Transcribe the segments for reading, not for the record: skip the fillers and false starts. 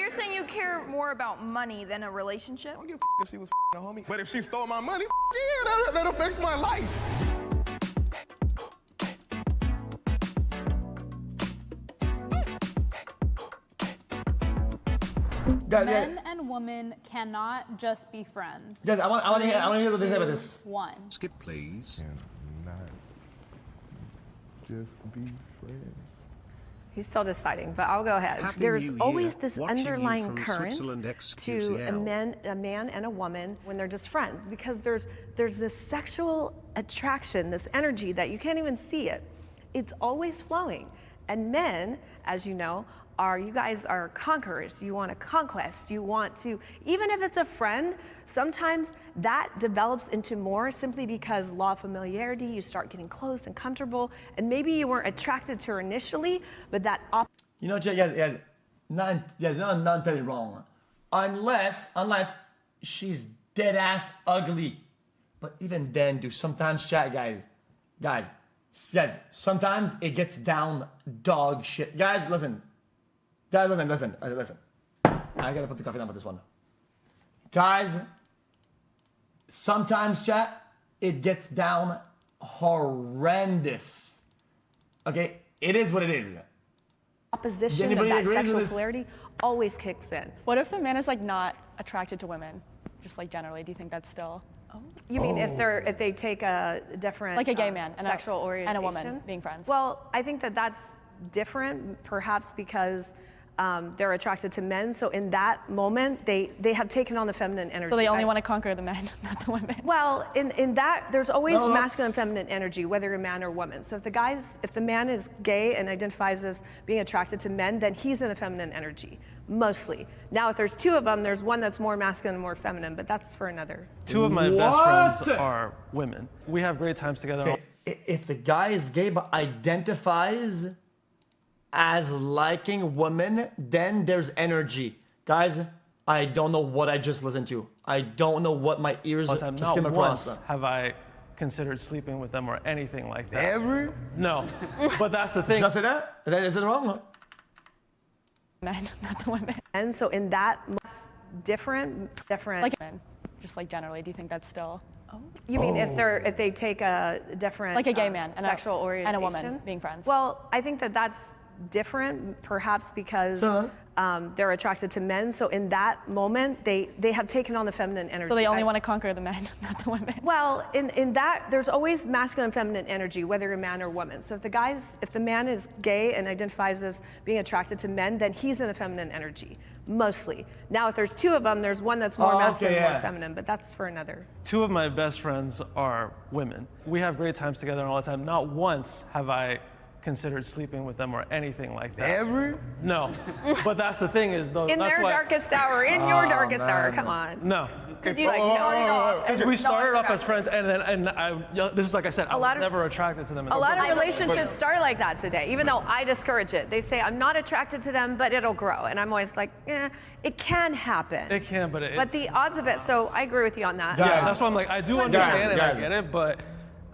you're saying you care more about money than a relationship? I don't give a if she was a homie. But if she stole my money, yeah, that affects my life. Men and women cannot just be friends. Guys, I want to hear what they say about this. One. Skip, please. Not just be friends. He's still deciding, but I'll go ahead. Happy There's New always Year. this Watching you underlying from current Switzerland, to xQc. a man and a woman when they're just friends, because there's this sexual attraction, this energy that you can't even see it. It's always flowing. And men, as you know, you guys are conquerors. You want a conquest. You want to, even if it's a friend, sometimes that develops into more simply because law of familiarity, you start getting close and comfortable, and maybe you weren't attracted to her initially, but that You know, guys, not entirely wrong. Unless she's dead ass ugly. But even then, sometimes chat, guys, sometimes it gets down dog shit. Guys, listen. I gotta put the coffee down for this one. Guys, sometimes chat, it gets down horrendous. Okay, it is what it is. opposition of that sexual polarity always kicks in. What if the man is like not attracted to women, just like generally? Do you think that's still? You mean if they take a different Like a gay man and sexual orientation and a woman being friends? Well, I think that's different, perhaps because they're attracted to men. So in that moment, they have taken on the feminine energy. So they only want to conquer the men, not the women. Well, in that, there's always masculine and feminine energy, whether you're a man or woman. So if the man is gay and identifies as being attracted to men, then he's in a feminine energy, mostly. Now, if there's two of them, there's one that's more masculine and more feminine, but that's for another. Two of my best friends are women. We have great times together. Okay. If the guy is gay but identifies as liking women, then there's energy. Guys, I don't know what I just listened to. I don't know what my ears just came across. Once have I considered sleeping with them or anything like that. Ever? No, but that's the thing. Did I say that? Is it wrong? Men, not the women. And so in that, different. Like men, just like generally. Do you think that's still? You mean if they take a different Like a gay man and sexual orientation and a woman being friends? Well, I think that's different, perhaps because they're attracted to men. So in that moment, they have taken on the feminine energy. So they only want to conquer the men, not the women. Well, in that, there's always masculine and feminine energy, whether you're a man or woman. So if the man is gay and identifies as being attracted to men, then he's in a feminine energy, mostly. Now, if there's two of them, there's one that's more masculine and more feminine, but that's for another. Two of my best friends are women. We have great times together all the time. Not once have I considered sleeping with them or anything like that. Ever? No, but that's the thing is though. In their darkest hour, in your darkest hour, come on. No. Because you started off. Because we started off as friends, and this is like I said, I was never attracted to them. A lot of relationships start like that today, even though I discourage it. They say, I'm not attracted to them, but it'll grow. And I'm always like, it can happen. It can, but But the odds of it, so I agree with you on that. Yeah, that's why I'm like, I do understand it, I get it, but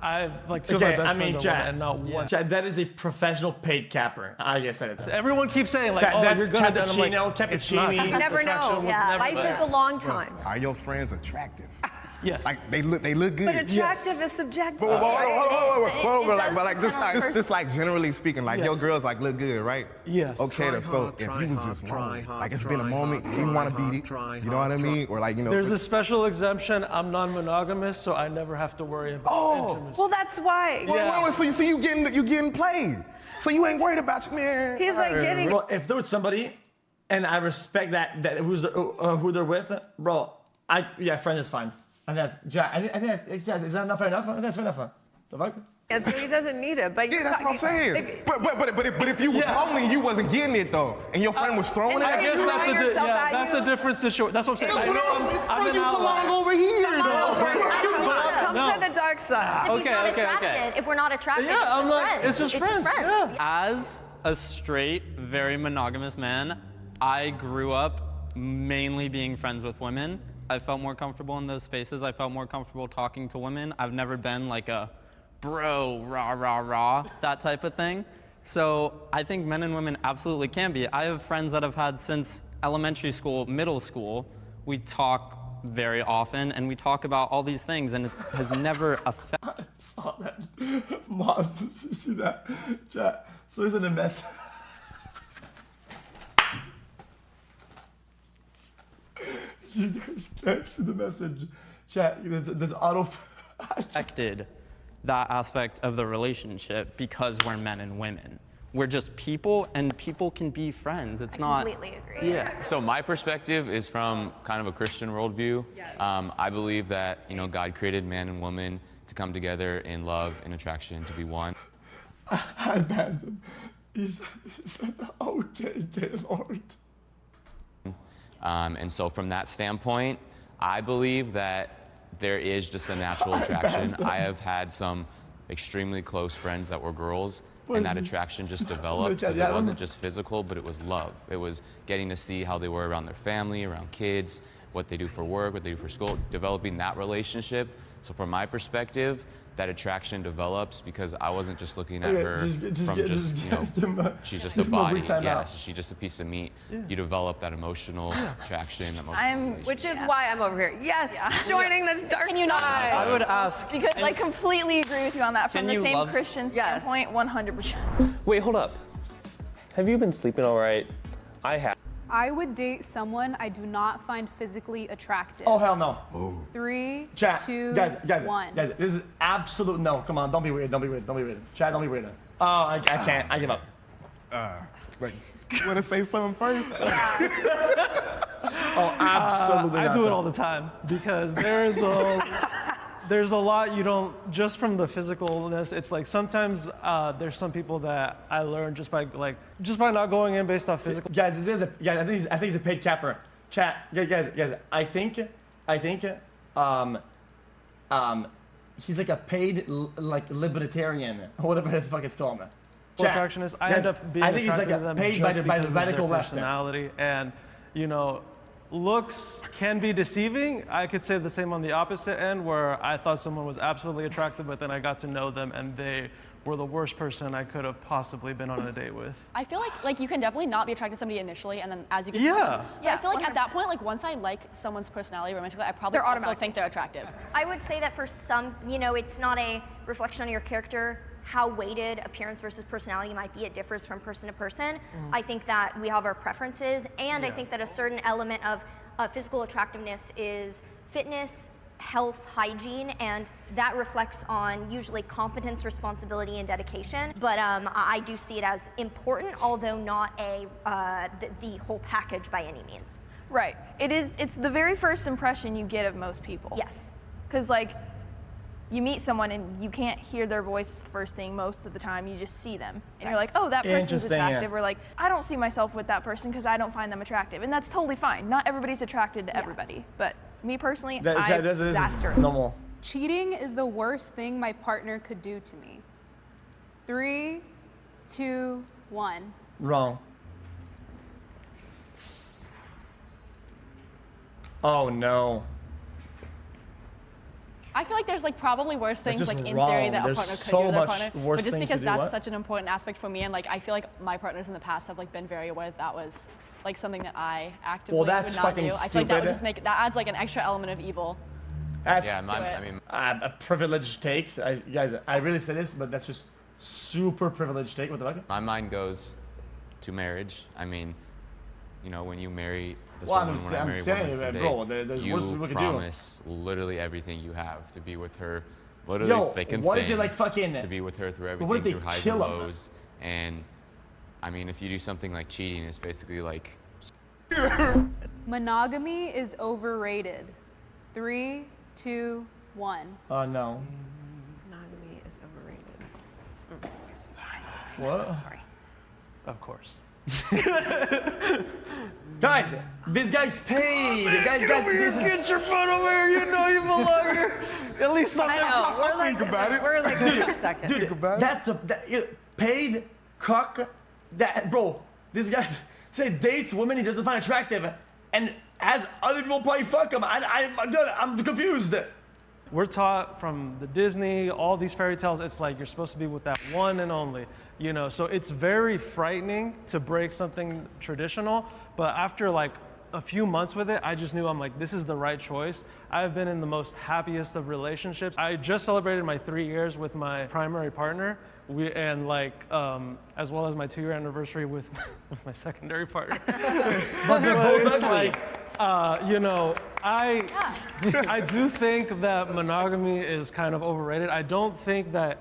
I like two of my best friends are women and not one. Chad, that is a professional paid capper. I guess it's. Everyone keeps saying like, Chad, you're gonna do it. I'm like, cappuccino. You never know. Yeah, life is a long time. Are your friends attractive? Yes. Like they look good. But attractive is subjective. But just like generally speaking, like your girls like look good, right? Yes. Okay, so if you was just lonely, like it's been a moment, you didn't want to beat it, you know what I mean? Or like, There's a special exemption. I'm non-monogamous, so I never have to worry about intimacy. Well, that's why. Well, so you getting played. So you ain't worried about your man. He's like getting. Well, if there was somebody, and I respect that who they're with, bro. Friend is fine. And that's is that not fair enough? That's fair enough. The fuck? And so he doesn't need it. But that's what I'm saying. But if you was lonely and you wasn't getting it though, and your friend was throwing it I at guess you, that's a different situation. That's what I'm saying. I know you belong over here though. Come to the dark side. If he's not attracted, if we're not attracted, it's just friends. It's just friends. Yeah. As a straight, very monogamous man, I grew up mainly being friends with women. I felt more comfortable in those spaces. I felt more comfortable talking to women. I've never been like a bro, rah, rah, rah, that type of thing. So I think men and women absolutely can be. I have friends that I've had since elementary school, middle school, we talk very often, and we talk about all these things, and it has never affected. I saw that. Mom, did you see that? Chat. So there's a mess. You guys can't see the message. Chat, there's auto. Affected that aspect of the relationship because we're men and women. We're just people, and people can be friends. It's not. Completely agree. Yeah. So my perspective is from kind of a Christian worldview. I believe that God created man and woman to come together in love and attraction, to be one. I banned him. He said, okay, Gaylord. And so from that standpoint, I believe that there is just a natural attraction. I have had some extremely close friends that were girls, and that attraction just developed because it wasn't just physical, but it was love. It was getting to see how they were around their family, around kids, what they do for work, what they do for school, developing that relationship. So from my perspective, that attraction develops because I wasn't just looking at her she's just a body. Yeah, she's just a piece of meat. Yeah. You develop that emotional attraction. Which is why I'm over here. Yes, joining this dark Can you not? side. I would ask. Because I completely agree with you on that. From the same Christian standpoint, 100%. Wait, hold up. Have you been sleeping all right? I have. I would date someone I do not find physically attractive. Oh, hell no. 3, Chat, 2, guys, 1. Guys, this is absolute no. Come on, don't be weird. Chat, don't be weird. Oh, I can't. I give up. Wait, you want to say something first? Oh, absolutely. I do it all the time because there's a lot you don't, just from the physicalness, it's like sometimes there's some people that I learned just by not going in based off physical. Guys, I think he's a paid capper. Chat, guys, I think he's like a paid libertarian or whatever the fuck it's called. Chat, attraction is, I end up being attracted to them paid just by because the of radical their left. personality, and looks can be deceiving. I could say the same on the opposite end, where I thought someone was absolutely attractive, but then I got to know them and they were the worst person I could have possibly been on a date with. I feel like you can definitely not be attracted to somebody initially, and then as you get Yeah. to know them. Yeah, I feel like at that point, once I like someone's personality romantically, I probably also think they're attractive. I would say that for some, it's not a reflection on your character. How weighted appearance versus personality might be, it differs from person to person. I think that we have our preferences, and I think that a certain element of physical attractiveness is fitness, health, hygiene, and that reflects on usually competence, responsibility, and dedication. But I do see it as important, although not the whole package by any means. Right. It's the very first impression you get of most people. Yes. Because you meet someone and you can't hear their voice first thing most of the time, you just see them. And you're like, oh, that person's attractive. Yeah. Or like, I don't see myself with that person because I don't find them attractive. And that's totally fine. Not everybody's attracted to everybody. But me personally, disaster. Normal. Cheating is the worst thing my partner could do to me. 3, 2, 1. Wrong. Oh no. I feel like there's probably worse things just in theory wrong. that There's a partner could so do to their much partner. worse But just things because to do that's what? such an important aspect for me, and I feel like my partners in the past have been very aware that was something that I actively would not fucking do. I feel like that would stupid. just that adds an extra element of evil. That's a privileged take. Guys, I really say this, but that's just super privileged take. What the fuck? My mind goes to marriage. I mean, when you marry this Well, woman, when I I'm marry saying, woman someday, bro, there's you worse we could do. promise literally everything you have to be with her, literally thick and what thin. if they to be with her through what if everything, they through highs and kill him? lows. And I mean, if you do something like cheating, it's basically like. Monogamy is overrated. 3, 2, 1. Oh no. Monogamy is overrated. What? Sorry. Of course. Guys, this guy's paid. Guys, this is. Get your phone over here. You know you belong here. At least I know. We're like a second. Dude, that's paid cock. Bro, this guy dates women he doesn't find attractive, and has other people probably fuck him. I'm confused. We're taught from the Disney, all these fairy tales, it's like you're supposed to be with that one and only. You know, so it's very frightening to break something traditional, but after like a few months with it, I just knew I'm like, this is the right choice. I've been in the most happiest of relationships. I just celebrated my 3 years with my primary partner, as well as my 2-year anniversary with my secondary partner. but it's like, you know, I do think that monogamy is kind of overrated. I don't think that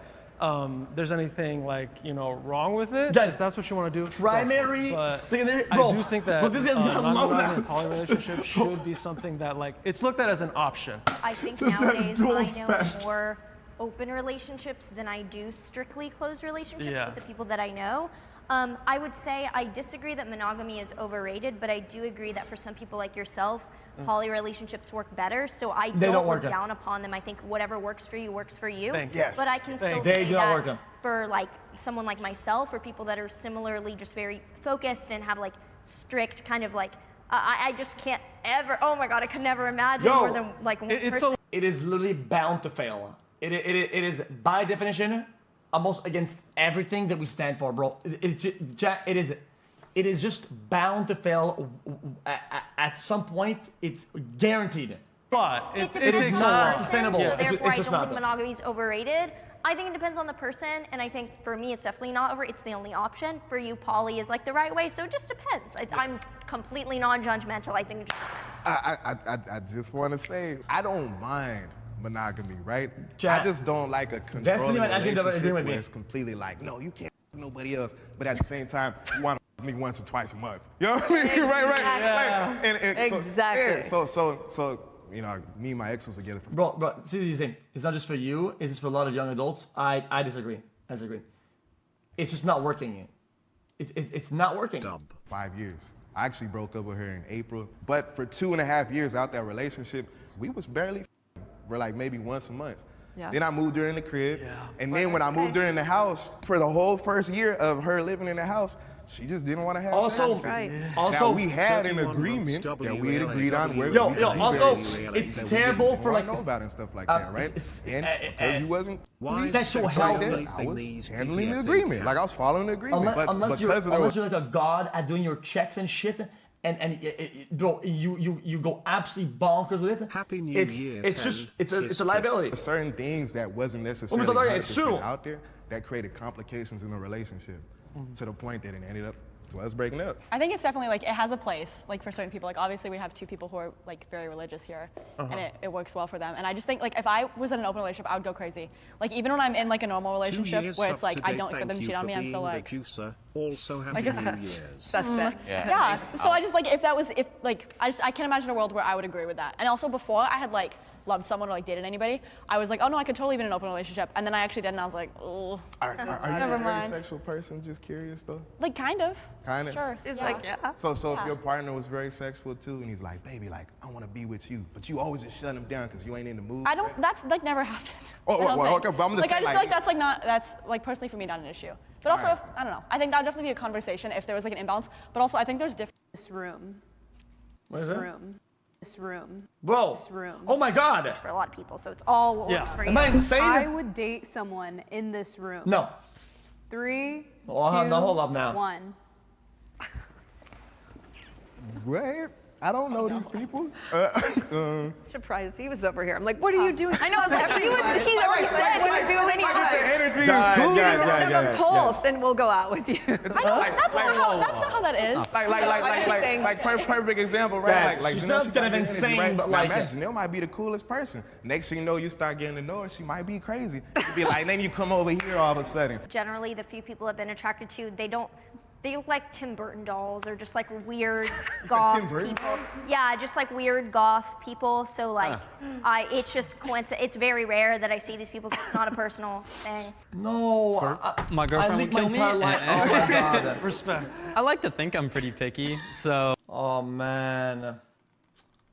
there's anything like, you know, wrong with it. Guys, if that's what you want to do. Primary, secondary, I do think that non-monogamy loadouts. poly relationship should be something that like it's looked at as an option. I think nowadays I know more open relationships than I do strictly closed relationships with the people that I know. I would say I disagree that monogamy is overrated, but I do agree that for some people like yourself, poly relationships work better. So I don't look down upon them. I think whatever works for you works for you. Yes. But I can still say that for like someone like myself, or people that are similarly just very focused and have like strict kind of like, I just can't ever. Oh my God, I could never imagine more than like one person. It is literally bound to fail. It is by definition almost against everything that we stand for, bro. It is just bound to fail at some point. It's guaranteed. But it takes not sustainable. So therefore, I just don't not. think monogamy is overrated. I think it depends on the person, and I think for me, it's definitely not it's the only option. For you, poly is like the right way, so it just depends. I'm completely non-judgmental. I think it just depends. I just want to say, I don't mind monogamy, right? Jack, I just don't like a controlling actually relationship with where me. it's completely like, no, you can't f nobody else, but at the same time, you want to me once or twice a month. You know what I mean? Right. Yeah. Like, Exactly. So, you know, me and my ex was together. Bro, see the thing. It's not just for you. It's for a lot of young adults. I disagree. It's just not working. It's not working. 5 years. I actually broke up with her in April, but for 2.5 years out that relationship, we was barely for like maybe once a month. Yeah. Then I moved her in the crib, and then when I moved her in the house, for the whole first year of her living in the house, she just didn't want to have sex. Also, Now we had an agreement that we had agreed on where also, it's terrible for like know about and stuff like that, right? And because you wasn't sexual health. I was handling the agreement, like I was following the agreement. Unless you're like a god at doing your checks and shit, and bro, you go absolutely bonkers with it. Happy New Year. It's a liability. Certain things that wasn't necessarily out there that created complications in the relationship to the point that it ended up to us breaking up. I think it's definitely like it has a place, like for certain people. Like obviously we have 2 people who are like very religious here, and it works well for them. And I just think like if I was in an open relationship, I would go crazy. Like even when I'm in like a normal relationship where it's like I don't expect them to cheat on me, I'm still like. Also happy Like it's New Year's. Suspect. Yeah. So I just like I can't imagine a world where I would agree with that. And also before I had like loved someone or like dated anybody, I was like, oh no, I could totally be in an open relationship. And then I actually did, and I was like, oh. Are you a very sexual person? Just curious though. Like kind of. Kind of. Sure. It's like, yeah. So if your partner was very sexual too, and he's like, baby, like I want to be with you, but you always just shut him down because you ain't in the mood. I don't. That's like never happened. Okay, but I'm just like I saying, just feel like that's like personally for me not an issue. But also, if, I don't know. I think that would definitely be a conversation if there was like an imbalance. But also, I think there's different. This room. What is that? This room. Bro. This room. Oh my God. For a lot of people, so it's all what works for you. Am I insane? I would date someone in this room. No. 3, 2, hold up now. 1. What? I don't know these people. Surprised he was over here. I'm like, what are you doing? I know. I was like, He's already said what you're doing The anyway. energy is cool. Have a pulse, and we'll go out with you. That's not how that is. Like perfect example, right? She sounds kind of insane, but like Janelle might be the coolest person. Next thing you know, you start getting to know her, she might be crazy. You'd be like, then you come over here all of a sudden. Generally, the few people I've been attracted to, they look like Tim Burton dolls or just like weird goth people. Yeah, just like weird goth people. So like, it's just coincidence. It's very rare that I see these people. So it's not a personal thing. no. My girlfriend would kill me. Oh my God. Respect. I like to think I'm pretty picky, so. Oh man.